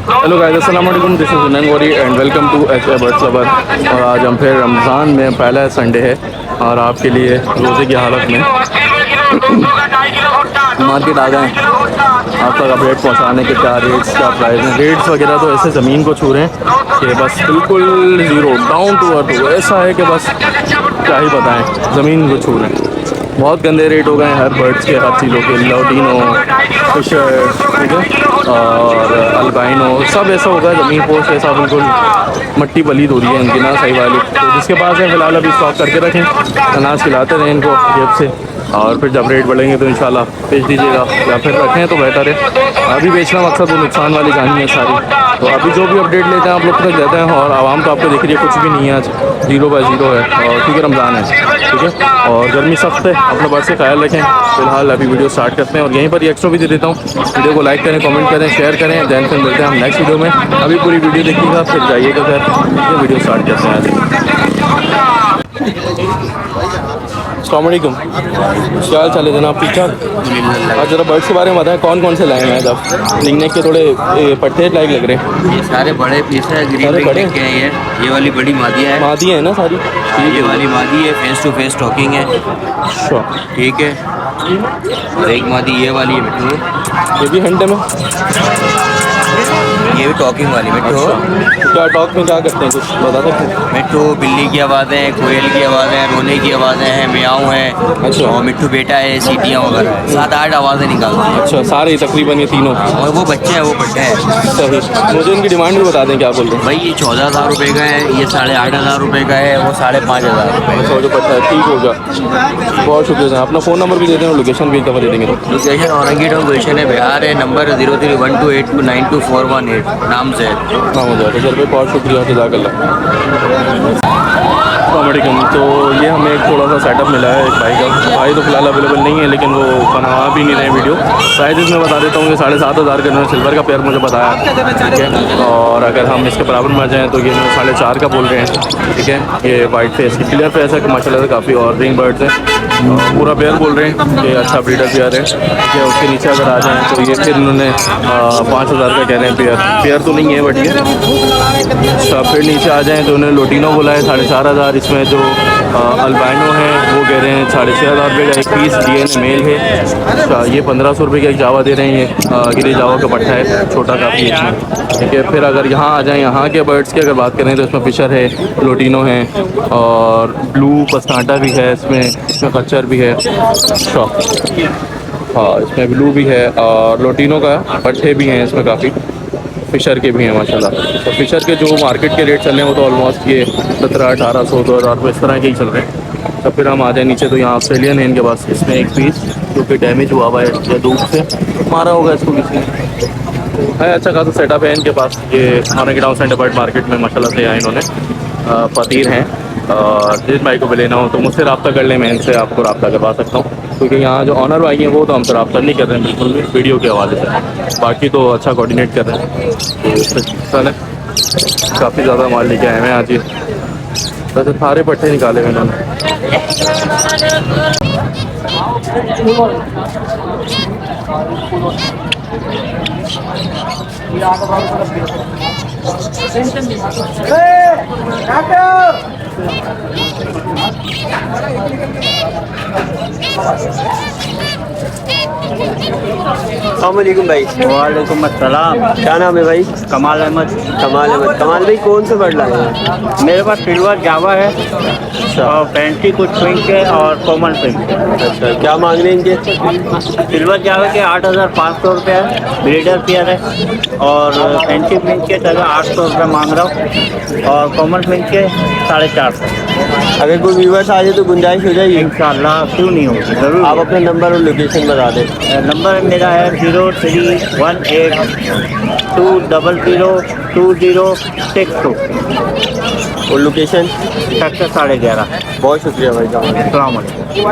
Hello guys, अस्सलाम वालेकुम, this is Hunain Ghauri and welcome to H A birds lover. और आज हम फिर रमज़ान में पहला संडे है और आपके लिए रोज़े की हालत में मार्केट आ गए हैं आप तक अपडेट पहुंचाने के। क्या रेट्स, क्या प्राइस हैं, रेट्स वगैरह तो ऐसे ज़मीन को छू रहे हैं कि बस बिल्कुल ज़ीरो, डाउन टू अर्थ। ऐसा है कि बस क्या ही बताएं, ज़मीन को छू रहे हैं। बहुत गंदे रेट हो गए हैं हर बर्ड्स के, हर चीज़ों के, लोटिनो, फिशर, ठीक है, और अल्बाइनो, सब ऐसा होगा ज़मीन पोस्ट ऐसा बिल्कुल मट्टी पलीद हो रही है इनकी ना सही वाली। तो जिसके पास है फ़िलहाल अभी स्टॉक करके रखें, अनाज खिलाते रहें इनको जेब से, और फिर जब रेट बढ़ेंगे तो इंशाल्लाह बेच दीजिएगा, या फिर रखें तो बेहतर है। अभी बेचना मकसद वो नुकसान वाली कहानी है सारी। तो अभी जो भी अपडेट लेते हैं आप लोग तक देते हैं, और आवाम तो आपको दिख रही है कुछ भी नहीं है, आज 0/0 है, और क्योंकि रमज़ान है, ठीक है, और गर्मी सख्त है। अपने बर्ड से ख्याल रखें। फिलहाल अभी वीडियो स्टार्ट करते हैं और यहीं पर एक्स्ट्रा भी दे देता हूँ। वीडियो को लाइक करें, कमेंट करें, शेयर करें। दैन फिर मिलते हैं हम नेक्स्ट वीडियो में। अभी पूरी वीडियो देखिएगा फिर जाइएगा घर, ये वीडियो स्टार्ट करते हैं। अस्सलाम वालेकुम, क्या हाल चाल है जनाब, ठीक ठाक? आज ज़रा बर्ड्स के बारे में बताएं, कौन कौन से लाए हैं आज आप? लिखने के थोड़े पट्टे लाइक लग रहे हैं। ये सारे बड़े पीस है, सारे बड़े के हैं ये वाली बड़ी मादिया है। मादी है ना सारी? ये वाली मादी है, फेस टू फेस टॉकिंग है, अच्छा, ठीक है। और एक मादी ये वाली है मिट्टू, ये भी हंटे में, ये भी टॉकिंग वाली मिट्टू। अच्छा, क्या टॉक में क्या करते हैं, कुछ बता सकते हैं? मिट्टू बिल्ली की आवाज़ें, कोयल की आवाज़ें, रोने की आवाज़ें हैं, म्याऊं है। अच्छा। और मिट्टू बेटा है, सीटियाँ वगैरह है, 7-8 आवाज़ें निकालते हैं। अच्छा, सारे तकरीबन ये तीनों? और वो बच्चे हैं, वो बड्डे हैं। सही। मुझे इनकी डिमांड भी बता दें, क्या बोल रहे हैं? भाई ये 14,000 रुपये का है, ये 8,500 रुपये का है, वो 5,500 रुपये का है। जो पता है, ठीक होगा, बहुत शुक्रिया। अपना फ़ोन नंबर भी दे दें और लोकेशन भी एक दफ़ा दे देंगे। लोकेशन औरंगी टाउन लोकेशन है, बिहार है। नंबर 031282922418 नाम से। हाँ हो जाएगा सर भाई, बहुत शुक्रिया, जज़ाकल्लाह। वालेकुम। तो ये हमें एक थोड़ा सा सेटअप मिला है एक भाई का। भाई तो फिलहाल अवेलेबल नहीं है, लेकिन वो बना भी नहीं रहे वीडियो। प्राइस में बता देता हूँ कि 7,500 का इन्होंने सिल्वर का पेयर मुझे बताया, ठीक है। और अगर हम इसके बराबर में आ जाएँ तो ये 4,500 का बोल रहे हैं, ठीक है। ये वाइट फेस की क्लियर फेस है माशाल्लाह से काफ़ी, और रिंग बर्ड्स हैं, पूरा पेयर बोल रहे हैं कि अच्छा ब्रीडर पेयर है, ठीक है। उसके नीचे अगर आ जाएँ तो ये फिर इन्होंने 5,000 का कह रहे हैं। पेयर तो नहीं है बट ये अच्छा। फिर नीचे आ जाएँ तो उन्होंने लोटिनो बोला है 4,500। इसमें जो अल्बाइनो है वो कह रहे हैं 6,500 रुपये का एक पीस, DNA मेल है। अच्छा, ये 1,500 रुपये का एक जावा दे रहे हैं। ये गिरी जावा का पट्टा है, छोटा काफ़ी है इसमें, ठीक है। फिर अगर यहाँ आ जाएँ, यहाँ के बर्ड्स की अगर बात करें तो इसमें फिशर है, लोटिनो है, और ब्लू पस्ताटा भी है इसमें कच्चर भी है। अच्छा, हाँ, इसमें ब्लू भी है और लोटिनो का पट्टे भी हैं इसमें काफ़ी, फ़िशर के भी हैं माशाल्लाह। तो फ़िशर के जो मार्केट के रेट चल रहे हैं वो तो ऑलमोस्ट ये 1700-1800 2,000 इस तरह के ही चल रहे हैं। तो फिर हम आ जाए नीचे तो यहाँ ऑस्ट्रेलियन है इनके पास। इसमें एक पीस जो कि डैमेज हुआ हुआ है या धूप से मारा होगा इसको किसी ने, है। अच्छा खासा सेटअप है इनके पास। ये Orangi town centre bird market में माशाल्लाह से आए इन्होंने। फ़कीर हैं, और जिस भाई को भी लेना हो तो मुझसे रब्ता कर लें, मैं इनसे आपको रब्ता करवा सकता हूँ। क्योंकि यहाँ जो ऑनर भाई हैं वो तो हमसे रब्ता नहीं कर रहे हैं बिल्कुल भी, वीडियो के हवाले से। बाकी तो अच्छा कोऑर्डिनेट कर रहे हैं। तो है काफ़ी ज़्यादा माल लेके आए हैं आज ये। वैसे सारे पट्टे निकाले हुए इन्होंने। अस्सलामुअलैकुम भाई। वालेकुम अस्सलाम। क्या नाम है भाई? कमाल अहमद। कमाल अहमद। कमाल भाई कौन से बर्ड लाए हैं? मेरे पास सिल्वर जावा है और फैंसी कुछ पिंक है और कॉमन पिंक है। अच्छा, क्या मांग रहे हैं इनके? सिल्वर जावा के 8,500 रुपये है, ब्रीडर पेयर है। और फैंसी पिंक के 800 रुपये मांग रहा हूँ, और कॉमन पिंक के 450। अगर कोई व्यूवर्स आ जाए तो गुंजाइश हो जाएगी इंशाल्लाह, क्यों नहीं होगी, ज़रूर। आप अपना नंबर और लोकेशन बता दें। नंबर मेरा है 0318 200 2062 और लोकेशन? सेक्टर 11.5। बहुत शुक्रिया भाई। अस्सलाम वालेकुम।